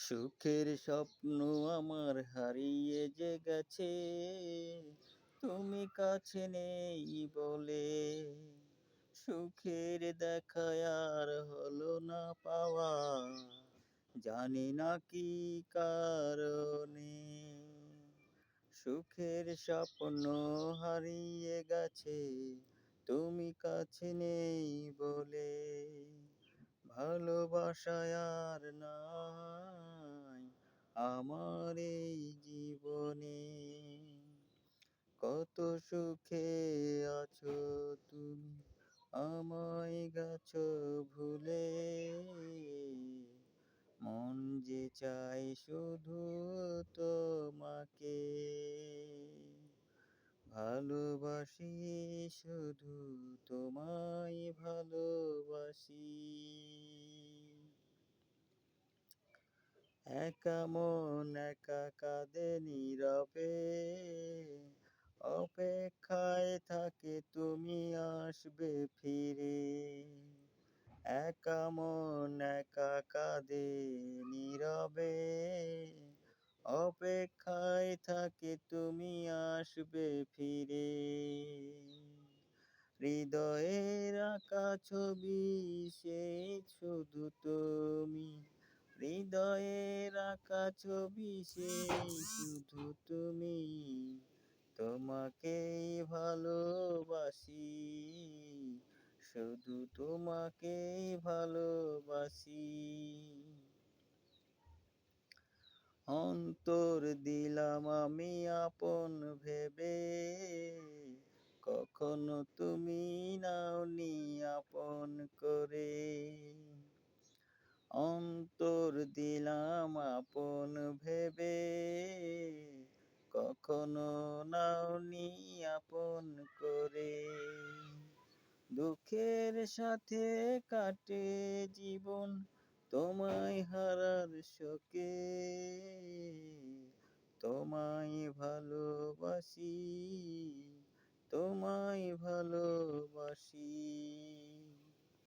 সুখের স্বপ্ন আমার হারিয়ে যে গেছে, তুমি কাছে নেই বলে। সুখের দেখা আর হলো না পাওয়া, জানি না কি কারণে। সুখের স্বপ্ন হারিয়ে গেছে, তুমি কাছে নেই বলে। ভালোবাসায় আর নাই আমার এই জীবনে। কত সুখে আছো তুমি, আমায় গেছো ভুলে। মন যে চায় শুধু তোমাকে, ভালোবাসি শুধু তোমায় ভালোবাসি। একা মন একা কাঁদে নীরবে, অপেক্ষায় থাকে তুমি আসবে ফিরে। একা মন একা কাঁদে নীরবে, অপেক্ষায় থাকে তুমি আসবে ফিরে। হৃদয়ের আঁকা ছবি সে শুধু তুমি, হৃদয়ের আঁকা ছবি সেই শুধু তুমি। তোমাকেই ভালোবাসি, শুধু তোমাকেই ভালোবাসি। অন্তর দিলাম আমি আপন ভেবে, কখনো তুমি নাওনি আপন করে। অন্তর দিলাম আপন ভেবে, কখনো নাওনি আপন করে। দুঃখের সাথে কাটে জীবন তোমায় হারার শোকে। তোমায় ভালোবাসি, তোমায় ভালোবাসি।